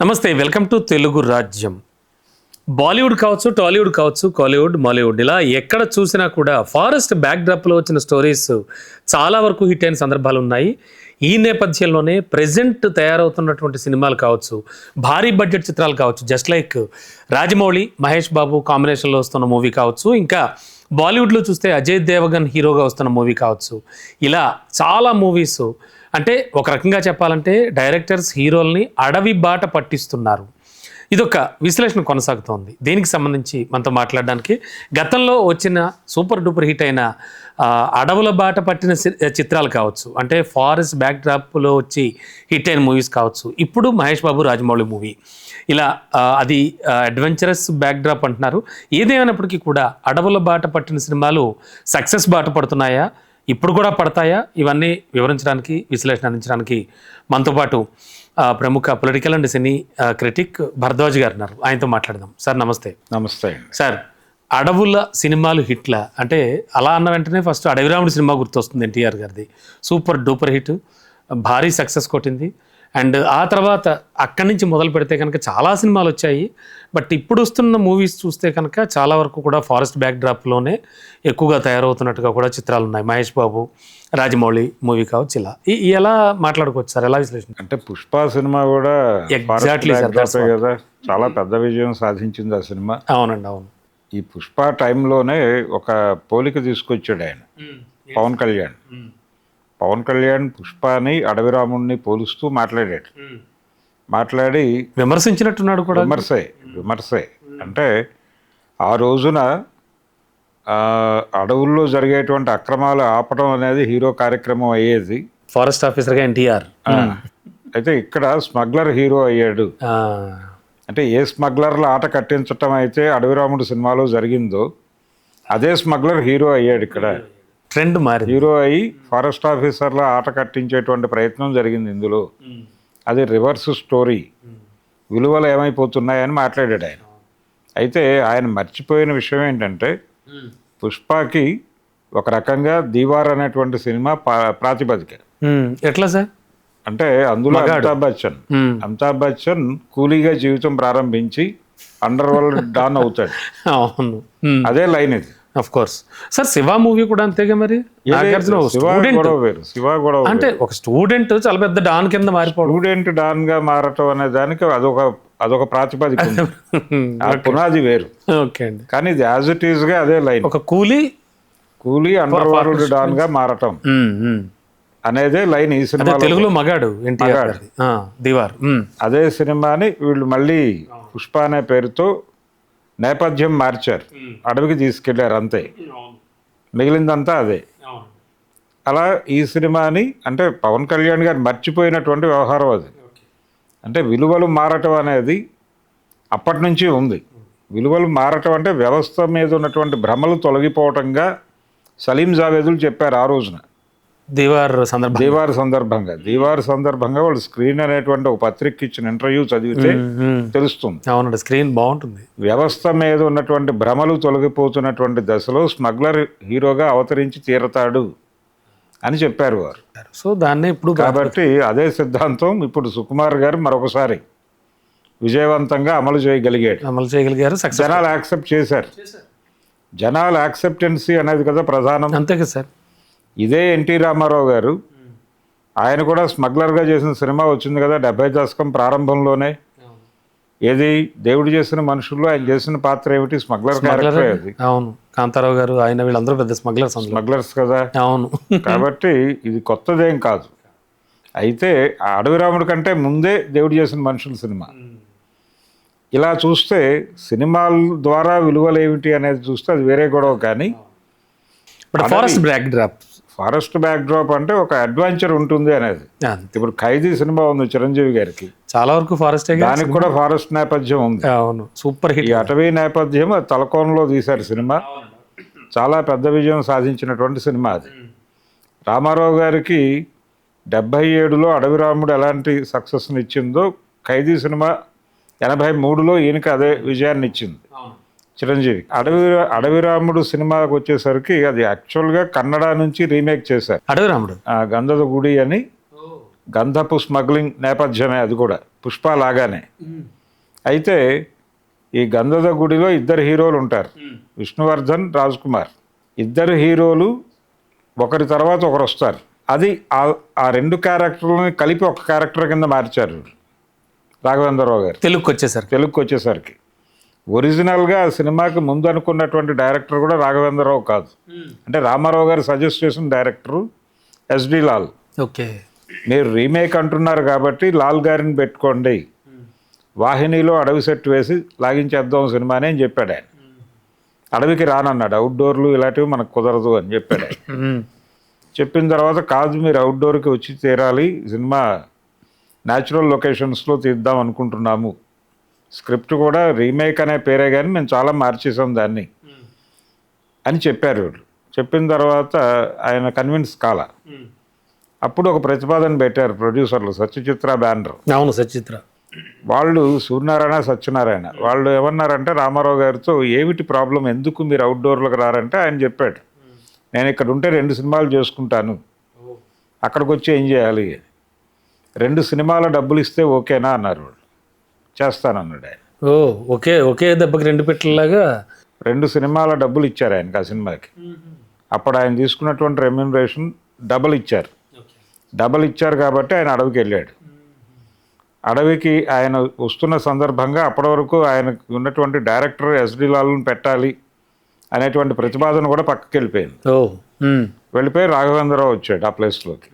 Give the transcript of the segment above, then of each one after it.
నమస్తే, welcome to Telugu రాజ్యం. బాలీవుడ్ కావచ్చు, టాలీవుడ్ కావచ్చు, కాలీవుడ్, మాలీవుడ్, ఇలా ఎక్కడ చూసినా కూడా ఫారెస్ట్ బ్యాక్డ్రాప్లో వచ్చిన స్టోరీస్ చాలా వరకు హిట్ అయిన సందర్భాలు ఉన్నాయి. ఈ నేపథ్యంలోనే ప్రజెంట్ తయారవుతున్నటువంటి సినిమాలు కావచ్చు, భారీ బడ్జెట్ చిత్రాలు కావచ్చు, జస్ట్ లైక్ రాజమౌళి, మహేష్ బాబు కాంబినేషన్లో వస్తున్న మూవీ కావచ్చు, ఇంకా బాలీవుడ్లో చూస్తే అజయ్ దేవగన్ హీరోగా వస్తున్న మూవీ కావచ్చు, ఇలా చాలా మూవీస్ అంటే ఒక రకంగా చెప్పాలంటే డైరెక్టర్స్ హీరోల్ని అడవి బాట పట్టిస్తున్నారు. ఇదొక విశ్లేషణ కొనసాగుతోంది. దీనికి సంబంధించి మనతో మాట్లాడడానికి గతంలో వచ్చిన సూపర్ డూపర్ హిట్ అయిన అడవుల బాట పట్టిన చిత్రాలు కావచ్చు, అంటే ఫారెస్ట్ బ్యాక్డ్రాప్లో వచ్చి హిట్ అయిన మూవీస్ కావచ్చు, ఇప్పుడు మహేష్ బాబు రాజమౌళి మూవీ, ఇలా అది అడ్వెంచరస్ బ్యాక్డ్రాప్ అంటున్నారు. ఏదేమైనప్పటికీ కూడా అడవుల బాట పట్టిన సినిమాలు సక్సెస్ బాట పడుతున్నాయా, ఇప్పుడు కూడా పడతాయా, ఇవన్నీ వివరించడానికి, విశ్లేషణ అందించడానికి మనతో పాటు ప్రముఖ political and cine critic Bharadwaj గారు ఉన్నారు. ఆయనతో మాట్లాడదాం. సార్ నమస్తే. నమస్తే సార్, అడవుల సినిమాలు హిట్ల అంటే అలా అన్న వెంటనే ఫస్ట్ అడవిరాముడు సినిమా గుర్తొస్తుంది, ఎన్టీఆర్ గారిది. సూపర్ డూపర్ హిట్, భారీ సక్సెస్ కొట్టింది. అండ్ ఆ తర్వాత అక్కడి నుంచి మొదలు పెడితే కనుక చాలా సినిమాలు వచ్చాయి. బట్ ఇప్పుడు వస్తున్న మూవీస్ చూస్తే కనుక చాలా వరకు కూడా ఫారెస్ట్ బ్యాక్డ్రాప్లోనే ఎక్కువగా తయారవుతున్నట్టుగా కూడా చిత్రాలు ఉన్నాయి. మహేష్ బాబు, రాజమౌళి మూవీ కావచ్చు, ఇలా ఎలా మాట్లాడుకోవచ్చు సార్, ఎలా విశ్లేషణ? అంటే పుష్ప సినిమా కూడా ఎగ్జాక్ట్లీ కదా, చాలా పెద్ద విజయం సాధించింది ఆ సినిమా. అవునండి, అవును. ఈ పుష్ప టైంలోనే ఒక పోలిక తీసుకొచ్చాడు ఆయన, పవన్ కళ్యాణ్. పవన్ కళ్యాణ్ పుష్పని అడవిరాముడిని పోలుస్తూ మాట్లాడాడు. మాట్లాడి విమర్శించినట్టున్నాడు కూడా. విమర్శే అంటే ఆ రోజున అడవుల్లో జరిగేటువంటి అక్రమాలు ఆపడం అనేది హీరో కార్యక్రమం అయ్యేది. ఫారెస్ట్ ఆఫీసర్గా ఎన్టీఆర్. అయితే ఇక్కడ స్మగ్లర్ హీరో అయ్యాడు. అంటే ఏ స్మగ్లర్ల ఆట కట్టించటం అయితే అడవిరాముడు సినిమాలో జరిగిందో అదే స్మగ్లర్ హీరో అయ్యాడు. ఇక్కడ ట్రెండ్ మారి హీరో అయ్యి ఫారెస్ట్ ఆఫీసర్ల ఆట కట్టించేటువంటి ప్రయత్నం జరిగింది ఇందులో. అది రివర్స్ స్టోరీ, విలువలు ఏమైపోతున్నాయని మాట్లాడాడు ఆయన. అయితే ఆయన మర్చిపోయిన విషయం ఏంటంటే పుష్పకి ఒక రకంగా దీవార్ అనేటువంటి సినిమా ప్రాతిపదిక. ఎట్లా సార్ అంటే అందులో అమితాబ్ బచ్చన్ కూలీగా జీవితం ప్రారంభించి అండర్ వరల్డ్ డాన్ అవుతాడు. అదే లైన్ ఇది. Of course sir, Shiva movie కూడా అంతేగా. మరి అంటే ఒక స్టూడెంట్ చాలా పెద్ద డాన్ కింద మారిపోవడం, స్టూడెంట్ డాన్ గా మారటం అనే దానికి అదొక ప్రాతిపదిక, పునాది వేరు. ఓకే అండి. కానీ ఇది యాజ్ ఇట్ ఈస్ గా అదే లైన్. ఒక కూలీ అండర్ వరల్డ్ డాన్ గా మారటం అనేదే లైన్ ఈ సినిమా. తెలుగులో మగాడు ఎన్టీఆర్ దివార్. అదే సినిమాని వీళ్ళు మళ్ళీ పుష్ప అనే పేరుతో నేపథ్యం మార్చారు, అడవికి తీసుకెళ్లారు, అంతే. మిగిలిందంతా అదే. అలా ఈ సినిమాని అంటే పవన్ కళ్యాణ్ గారు మర్చిపోయినటువంటి వ్యవహారం అది. అంటే విలువలు మారటం అనేది అప్పటి నుంచి ఉంది. విలువలు మారటం అంటే వ్యవస్థ మీద ఉన్నటువంటి భ్రమలు తొలగిపోవటంగా సలీం జావేదులు చెప్పారు ఆ రోజున దీవార్ సందర్భంగా వాళ్ళు స్క్రీన్ అనేటువంటి ఒక పత్రిక ఇచ్చిన ఇంటర్వ్యూ చదివితే తెలుస్తుంది. అవునండి, స్క్రీన్ బాగుంటుంది. వ్యవస్థ మీద ఉన్నటువంటి భ్రమలు తొలగిపోతున్నటువంటి దశలో స్మగ్లర్ హీరోగా అవతరించి తీరతాడు అని చెప్పారు వారు. సో దాన్ని ఇప్పుడు కాబట్టి అదే సిద్ధాంతం ఇప్పుడు సుకుమార్ గారు మరొకసారి విజయవంతంగా అమలు చేయగలిగారు. జనాలు యాక్సెప్ట్ చేశారు. జనాల యాక్సెప్టెన్సీ అనేది కదా ప్రధానం. అంతే కదా సార్. ఇదే ఎన్టీ రామారావు గారు, ఆయన కూడా స్మగ్లర్గా చేసిన సినిమా వచ్చింది కదా 70 దశకం ప్రారంభంలోనే. ఏది దేవుడు చేసిన మనుషుల్లో ఆయన చేసిన పాత్ర ఏమిటి? స్మగ్లర్ క్యారెక్టర్ అది. అవును, కాంతారావు గారు, ఆయన వీళ్ళందరూ పెద్ద స్మగ్లర్స్ కదా. అవును. కాబట్టి ఇది కొత్తదేం కాదు. అయితే అడవిరాముడి కంటే ముందే దేవుడు చేసిన మనుషుల సినిమా. ఇలా చూస్తే సినిమాల ద్వారా విలువలు ఏమిటి అనేది చూస్తే అది వేరే గొడవ. కానీ ఫారెస్ట్ బ్యాక్డ్రాప్ అంటే ఒక అడ్వెంచర్ ఉంటుంది అనేది. ఇప్పుడు ఖైదీ సినిమా ఉంది చిరంజీవి గారికి, చాలా వరకు ఫారెస్ట్, దానికి కూడా ఫారెస్ట్ నేపథ్యం ఉంది. అవును, సూపర్ హిట్. ఈ అటవీ నేపథ్యం తలకోనలో తీశారు సినిమా, చాలా పెద్ద విజయం సాధించినటువంటి సినిమా అది. రామారావు గారికి 77లో అడవిరాముడు ఎలాంటి సక్సెస్ని ఇచ్చిందో ఖైదీ సినిమా 83లో ఈయనకి అదే విజయాన్ని ఇచ్చింది చిరంజీవి. అడవిరాముడు సినిమాకి వచ్చేసరికి అది యాక్చువల్గా కన్నడ నుంచి రీమేక్ చేశారు. అడవిరాముడు గంధద గుడి అని, గంధపు స్మగ్లింగ్ నేపథ్యమే అది కూడా. పుష్ప లాగానే. అయితే ఈ గంధద గుడిలో ఇద్దరు హీరోలు ఉంటారు, విష్ణువర్ధన్, రాజ్ కుమార్. ఇద్దరు హీరోలు ఒకరి తర్వాత ఒకరు వస్తారు. అది ఆ రెండు క్యారెక్టర్లని కలిపి ఒక క్యారెక్టర్ కింద మార్చారు రాఘవేంద్రరావు గారు తెలుగుకి వచ్చేసరికి. ఒరిజినల్గా ఆ సినిమాకి ముందు అనుకున్నటువంటి డైరెక్టర్ కూడా రాఘవేంద్రరావు కాదు, అంటే రామారావు గారు సజెస్ట్ చేసిన డైరెక్టరు ఎస్డి లాల్. ఓకే, మీరు రీమేక్ అంటున్నారు కాబట్టి లాల్ గారిని పెట్టుకోండి, వాహినిలో అడవి సెట్ వేసి లాగించేద్దాం సినిమాని అని చెప్పాడు ఆయన. అడవికి రానన్నాడు, అవుట్డోర్లు ఇలాంటివి మనకు కుదరదు అని చెప్పాడు ఆయన. చెప్పిన తర్వాత కాదు, మీరు అవుట్డోర్కి వచ్చి తీరాలి, సినిమా న్యాచురల్ లొకేషన్స్లో తీద్దాం అనుకుంటున్నాము, స్క్రిప్ట్ కూడా రీమేక్ అనే పేరే కానీ మేము చాలా మార్చేసాం దాన్ని అని చెప్పారు. చెప్పిన తర్వాత ఆయన కన్విన్స్ కాల. అప్పుడు ఒక ప్రతిపాదన పెట్టారు ప్రొడ్యూసర్లు, సత్యచిత్ర బ్యానర్. అవును, సత్యచిత్ర వాళ్ళు సూర్యనారాయణ, సత్యనారాయణ వాళ్ళు ఏమన్నారంటే రామారావు గారితో, ఏమిటి ప్రాబ్లం, ఎందుకు మీరు అవుట్డోర్లకు రారంటే ఆయన చెప్పాడు, నేను ఇక్కడ ఉంటే 2 సినిమాలు చేసుకుంటాను, అక్కడికి వచ్చి ఏం చేయాలి, 2 సినిమాల డబ్బులు ఇస్తే ఓకేనా అన్నారు వాళ్ళు. చేస్తానన్నాడు ఆయన. ఒకే దెబ్బకి 2 పెట్టలాగా 2 సినిమాల డబ్బులు ఇచ్చారు ఆయనకి ఆ సినిమాకి. అప్పుడు ఆయన తీసుకున్నటువంటి రెమ్యూనరేషన్ డబుల్ ఇచ్చారు కాబట్టి ఆయన అడవికి వెళ్ళాడు. అడవికి ఆయన వస్తున్న సందర్భంగా అప్పటి వరకు ఆయనకు ఉన్నటువంటి డైరెక్టర్ ఎస్డి లాల్ని పెట్టాలి అనేటువంటి ప్రతిపాదన కూడా పక్కకి వెళ్ళిపోయింది. వెళ్ళిపోయి రాఘవేంద్రరావు వచ్చాడు ఆ ప్లేస్లోకి.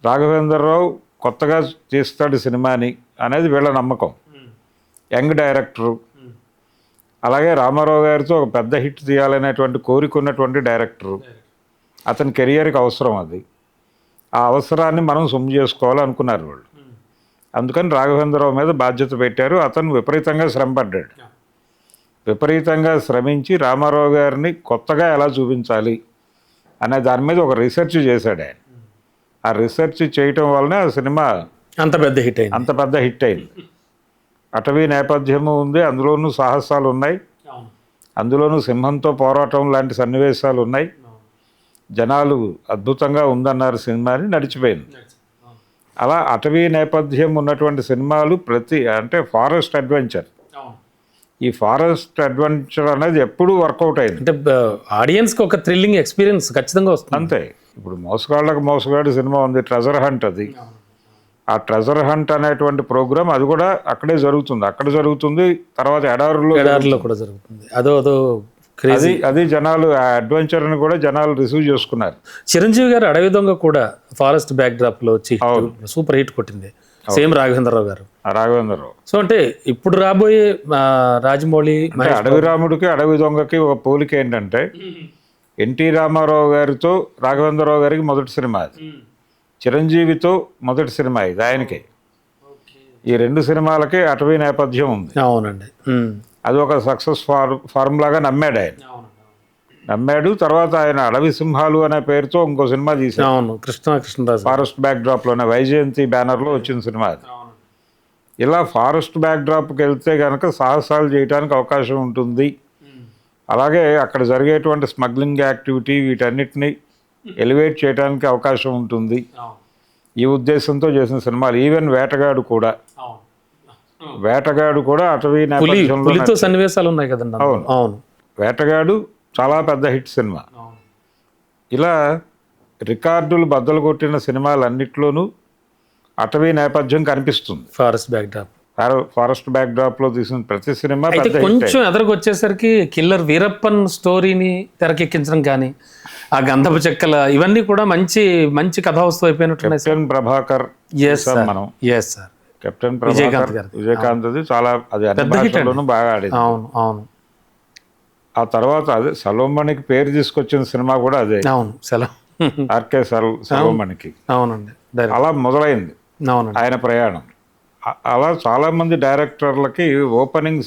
రాఘవేంద్రరావు కొత్తగా చేస్తాడు సినిమాని అనేది వీళ్ళ నమ్మకం, యంగ్ డైరెక్టరు. అలాగే రామారావు గారితో ఒక పెద్ద హిట్ తీయాలనేటువంటి కోరిక ఉన్నటువంటి డైరెక్టరు, అతని కెరియర్కి అవసరం అది, ఆ అవసరాన్ని మనం సొమ్ము చేసుకోవాలనుకున్నారు వాళ్ళు. అందుకని రాఘవేంద్రరావు మీద బాధ్యత పెట్టారు. అతను విపరీతంగా శ్రమపడ్డాడు. విపరీతంగా శ్రమించి రామారావు గారిని కొత్తగా ఎలా చూపించాలి అనే దాని మీద ఒక రీసెర్చ్ చేశాడు ఆయన. ఆ రీసెర్చ్ చేయటం వల్లనే ఆ సినిమా అంత పెద్ద హిట్ అయింది. అటవీ నేపథ్యము ఉంది, అందులోనూ సాహసాలు ఉన్నాయి, అందులోనూ సింహంతో పోరాటం లాంటి సన్నివేశాలు ఉన్నాయి, జనాలు అద్భుతంగా ఉందన్నారు, సినిమాని నడిచిపోయింది. అలా అటవీ నేపథ్యం ఉన్నటువంటి సినిమాలు అంటే ఫారెస్ట్ అడ్వెంచర్, ఈ ఫారెస్ట్ అడ్వెంచర్ అనేది ఎప్పుడూ వర్కౌట్ అయింది. అంటే ఆడియన్స్కి ఒక థ్రిల్లింగ్ ఎక్స్పీరియన్స్ ఖచ్చితంగా వస్తుంది. అంతే. ఇప్పుడు మోసగాడు సినిమా ఉంది, ట్రెజర్ హంట్. అది ఆ ట్రెజర్ హంట్ అనేటువంటి ప్రోగ్రామ్ అది కూడా అక్కడే జరుగుతుంది. తర్వాత ఎడారిలో కూడా జరుగుతుంది. అదో అది జనాలు ఆ అడ్వెంచర్ని కూడా జనాలు రిసీవ్ చేసుకున్నారు. చిరంజీవి గారు అడవి దొంగ కూడా ఫారెస్ట్ బ్యాక్ డ్రాప్ లో వచ్చి సూపర్ హిట్ కొట్టింది. సేమ్ రాఘవేంద్రరావు. సో అంటే ఇప్పుడు రాబోయే రాజమౌళి, అడవి రాముడికి అడవి దొంగకి ఒక పోలిక ఏంటంటే, ఎన్టీ రామారావు గారితో రాఘవేంద్రరావు గారికి మొదటి సినిమా అది, చిరంజీవితో మొదటి సినిమా ఇది ఆయనకి. ఈ 2 సినిమాలకి అటవీ నేపథ్యం ఉంది. అవునండి. అది ఒక సక్సెస్ ఫార్ములాగా నమ్మాడు ఆయన. తర్వాత ఆయన అడవి సింహాలు అనే పేరుతో ఇంకో సినిమా తీశాడు, కృష్ణరాజు, ఫారెస్ట్ బ్యాక్ డ్రాప్లోనే వైజయంతి బ్యానర్లో వచ్చిన సినిమా అది. ఇలా ఫారెస్ట్ బ్యాక్ డ్రాప్కి వెళ్తే కనుక సాహసాలు చేయడానికి అవకాశం ఉంటుంది. అలాగే అక్కడ జరిగేటువంటి స్మగ్లింగ్ యాక్టివిటీ వీటన్నిటిని ఎలివేట్ చేయడానికి అవకాశం ఉంటుంది. ఈ ఉద్దేశంతో చేసిన సినిమాలు. ఈవెన్ వేటగాడు కూడా అటవీ నేపథ్యంలో సన్నివేశాలు ఉన్నాయి కదండి. అవును, వేటగాడు చాలా పెద్ద హిట్ సినిమా. ఇలా రికార్డులు బద్దలు కొట్టిన సినిమాలన్నిట్లోనూ అటవీ నేపథ్యం కనిపిస్తుంది. ఫారెస్ట్ బ్యాక్ డ్రాప్ లో తీసిన ప్రతి సినిమా కొంచెం ఎదరికి వచ్చేసరికి కిల్లర్ వీరప్పన్ స్టోరీని తెరకెక్కించడం కానీ, ఆ గంధపు చెక్కల ఇవన్నీ కూడా మంచి మంచి కథావస్తు అయిపోయినట్టు. కెప్టెన్ విజయకాంత్ చాలా అది అన్ని భాషల్లోనూ బాగా ఆడింది. అవును. ఆ తర్వాత అదే సలోమణికి పేరు తీసుకొచ్చిన సినిమా కూడా అదే. ఆర్కే సలోమణికి. అవునండి. అలా మొదలైంది ఆయన ప్రయాణం. అలా చాలా మంది డైరెక్టర్లకి opening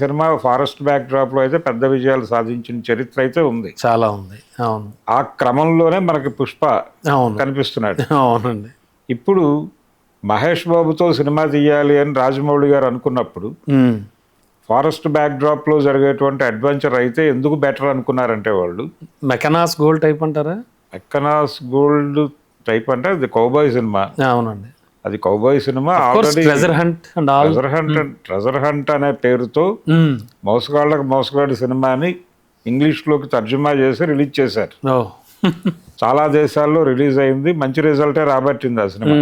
cinema forest backdrop లో అయితే పెద్ద విజయాలు సాధించిన చరిత్ర అయితే ఉంది, చాలా ఉంది. అవును. ఆ క్రమంలోనే మనకి పుష్ప కనిపిస్తున్నాడు. అవునండి. ఇప్పుడు మహేష్ బాబుతో సినిమా తీయాలి అని రాజమౌళి గారు అనుకున్నప్పుడు ఫారెస్ట్ బ్యాక్ డ్రాప్ లో జరిగేటువంటి అడ్వెంచర్ అయితే ఎందుకు బెటర్ అనుకున్నారంటే, వాళ్ళు మెకనాస్ గోల్డ్ టైప్ అంటారా? మెకనాస్ గోల్డ్ టైప్ అంటే అది కౌబాయ్ సినిమా. అవునండి. అది cowboy cinema. Course already treasure hunt and all. Treasure hunt అనే పేరుతో మోసగాళ్ళకు మోసగాడి సినిమాని ఇంగ్లీష్లోకి తర్జుమా చేసి రిలీజ్ చేశారు. చాలా దేశాల్లో రిలీజ్ అయింది, మంచి రిజల్టే రాబట్టింది ఆ సినిమా.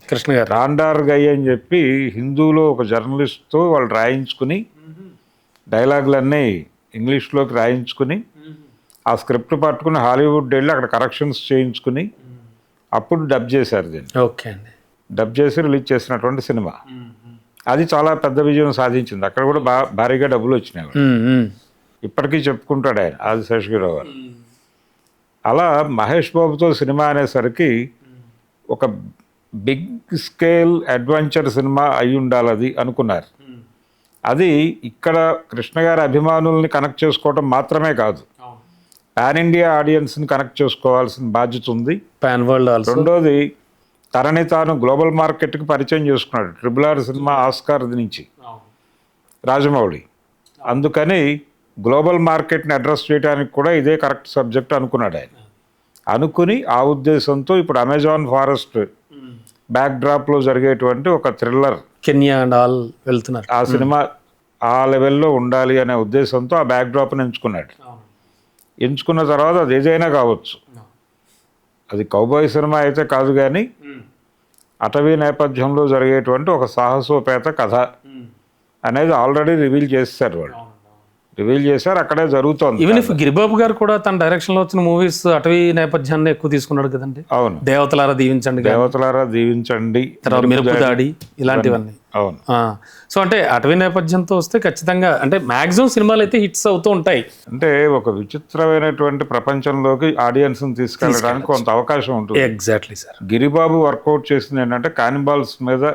కృష్ణ గారు రాండార్ గై అని చెప్పి హిందూలో ఒక జర్నలిస్ట్తో వాళ్ళు రాయించుకుని డైలాగులన్నీ ఇంగ్లీష్లోకి రాయించుకుని ఆ స్క్రిప్ట్ పట్టుకుని హాలీవుడ్ వెళ్ళి అక్కడ కరెక్షన్స్ చేయించుకుని అప్పుడు డబ్ చేశారు దీన్ని. ఓకే అండి. డబ్ చేసి రిలీజ్ చేసినటువంటి సినిమా అది చాలా పెద్ద విజయం సాధించింది. అక్కడ కూడా భారీగా డబ్బులు వచ్చినాయి. ఇప్పటికీ చెప్పుకుంటాడు ఆయన ఆది శేషగిరిరావు గారు. అలా మహేష్ బాబుతో సినిమా అనేసరికి ఒక బిగ్ స్కేల్ అడ్వెంచర్ సినిమా అయి ఉండాలి అది అనుకున్నారు. అది ఇక్కడ కృష్ణ గారి అభిమానుల్ని కనెక్ట్ చేసుకోవడం మాత్రమే కాదు, పాన్ ఇండియా ఆడియన్స్ని కనెక్ట్ చేసుకోవాల్సిన బాధ్యత ఉంది. Pan world also. రెండోది తనని తాను గ్లోబల్ మార్కెట్కి పరిచయం చేసుకున్నాడు. RRR సినిమా ఆస్కార్ నుంచి రాజమౌళి. అందుకని గ్లోబల్ మార్కెట్ని అడ్రస్ చేయడానికి కూడా ఇదే కరెక్ట్ సబ్జెక్ట్ అనుకున్నాడు ఆయన. అనుకుని ఆ ఉద్దేశంతో ఇప్పుడు అమెజాన్ ఫారెస్ట్ బ్యాక్ డ్రాప్లో జరిగేటువంటి ఒక థ్రిల్లర్ కెన్యా అండ్ ఆల్ వెళ్తున్నారు. ఆ సినిమా ఆ లెవెల్లో ఉండాలి అనే ఉద్దేశంతో ఆ బ్యాక్ డ్రాప్ని ఎంచుకున్నాడు. ఎంచుకున్న తర్వాత అది ఏదైనా కావచ్చు, అది కౌబాయ్ సినిమా అయితే కాదు కానీ అటవీ నేపథ్యంలో జరిగేటువంటి ఒక సాహసోపేత కథ అనేది ఆల్రెడీ రివీల్ చేస్తారు వాళ్ళు. రివీల్ చేశారు, అక్కడే జరుగుతోంది. ఈవెన్ ఇఫ్ గిరిబాబు గారు కూడా తన డైరెక్షన్ లో వచ్చిన మూవీస్ అటవీ నేపథ్యాన్ని ఎక్కువ తీసుకున్నాడు కదండి. అవును, దేవతలారా దీవించండి, దేవతలారా దీవించండి, తర్వాత మెరుపు దాడి, ఇలాంటివన్నీ. అవును. సో అంటే అటవీ నేపథ్యంతో వస్తే ఖచ్చితంగా అంటే మాక్సిమం సినిమాలు అయితే హిట్స్ అవుతూ ఉంటాయి. అంటే ఒక విచిత్రమైనటువంటి ప్రపంచంలోకి ఆడియన్స్ని తీసుకెళ్ళడానికి కొంత అవకాశం ఉంటుంది. Exactly sir. గిరిబాబు వర్కౌట్ చేసింది ఏంటంటే కానిబాల్స్ మీద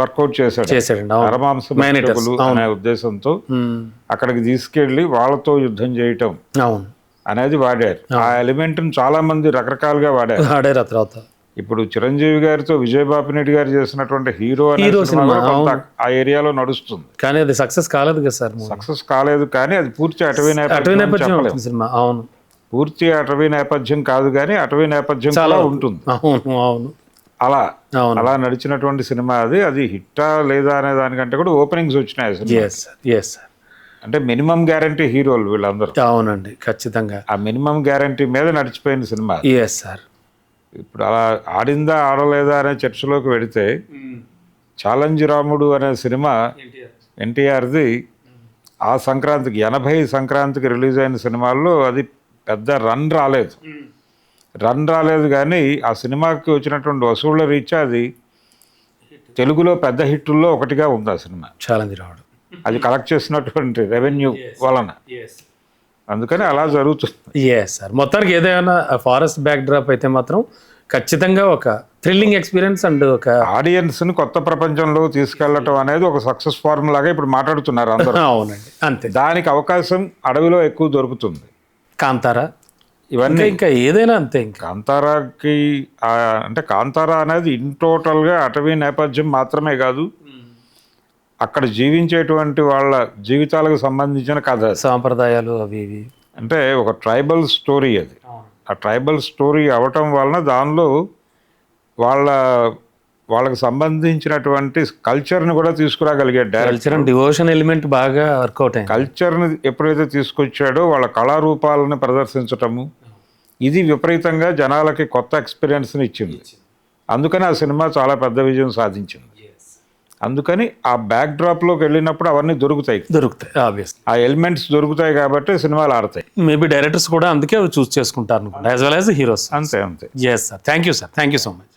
వర్కౌట్ చేశాడండి. నరమాంస అనే ఉద్దేశంతో అక్కడికి తీసుకెళ్లి వాళ్ళతో యుద్ధం చేయటం అనేది వాడారు. ఆ ఎలిమెంట్ చాలా మంది రకరకాలుగా వాడారు. తర్వాత ఇప్పుడు చిరంజీవి గారితో విజయబాపిరెడ్డి గారు చేసినటువంటి హీరో ఆ ఏరియాలో నడుస్తుంది, కానీ అది సక్సెస్ కాలేదు కదా సార్. సక్సెస్ కాలేదు, కానీ అది పూర్తి అటవీ నేపథ్యం సినిమా. అవును, పూర్తి అటవీ నేపథ్యం కాదు, కానీ అటవీ నేపథ్యం చాలా ఉంటుంది. అవును, అలా నడిచినటువంటి సినిమా అది. అది హిట్టా లేదా అనే దానికంటే కూడా ఓపెనింగ్స్ వచ్చినాయి. అంటే మినిమం గ్యారంటీ హీరోలు వీళ్ళందరూ. అవునండి, ఖచ్చితంగా ఆ మినిమం గ్యారంటీ మీద నడిచిపోయిన సినిమా. సార్ ఇప్పుడు అలా ఆడిందా ఆడలేదా అనే చర్చలోకి వెడితే ఛాలెంజ్ రాముడు అనే సినిమా ఎన్టీఆర్ది ఆ సంక్రాంతికి 80 సంక్రాంతికి రిలీజ్ అయిన సినిమాల్లో అది పెద్ద రన్ రాలేదు కానీ ఆ సినిమాకి వచ్చినటువంటి వసూళ్ల రీత్యా అది తెలుగులో పెద్ద హిట్టుల్లో ఒకటిగా ఉంది ఆ సినిమా. ఛాలెంజ్ రాముడు అది కలెక్ట్ చేసినటువంటి రెవెన్యూ వలన. అందుకని అలా జరుగుతుంది. సార్ మొత్తానికి ఏదైనా ఫారెస్ట్ బ్యాక్ డ్రాప్ అయితే మాత్రం ఖచ్చితంగా ఒక థ్రిల్లింగ్ ఎక్స్పీరియన్స్ అండ్ ఒక ఆడియన్స్ని కొత్త ప్రపంచంలో తీసుకెళ్లటం అనేది ఒక సక్సెస్ ఫార్ములాగా ఇప్పుడు మాట్లాడుతున్నారు అందరూ. అవునండి, అంతే. దానికి అవకాశం అడవిలో ఎక్కువ దొరుకుతుంది. కాంతారా ఇవన్నీ ఇంకా ఏదైనా అంతే. ఇంకా కాంతారాకి అంటే కాంతారా అనేది ఇన్ టోటల్గా అటవీ నేపథ్యం మాత్రమే కాదు, అక్కడ జీవించేటువంటి వాళ్ళ జీవితాలకు సంబంధించిన కథ, సాంప్రదాయాలు అవి ఇవి. అంటే ఒక ట్రైబల్ స్టోరీ అది. ఆ ట్రైబల్ స్టోరీ అవటం వలన దానిలో వాళ్ళకి సంబంధించినటువంటి కల్చర్ని కూడా తీసుకురాగలిగాడు director. Culture and devotion element బాగా వర్కౌట్ అయింది. కల్చర్ని ఎప్పుడైతే తీసుకొచ్చాడో వాళ్ళ కళారూపాలను ప్రదర్శించటము, ఇది విపరీతంగా జనాలకి కొత్త ఎక్స్పీరియన్స్ని ఇచ్చింది. అందుకని ఆ సినిమా చాలా పెద్ద విజయం సాధించింది. అందుకని ఆ బ్యాక్ డ్రాప్లోకి వెళ్ళినప్పుడు అవన్నీ దొరుకుతాయి, ఆబ్వియస్లీ ఆ ఎలిమెంట్స్ దొరుకుతాయి కాబట్టి సినిమాలు ఆడతాయి. మేబీ డైరెక్టర్స్ కూడా అందుకే అవి చూస్ చేసుకుంటారు యాజ్ వెల్ యాజ్ హీరోస్. అంతే. Yes sir, thank you sir, thank you so much.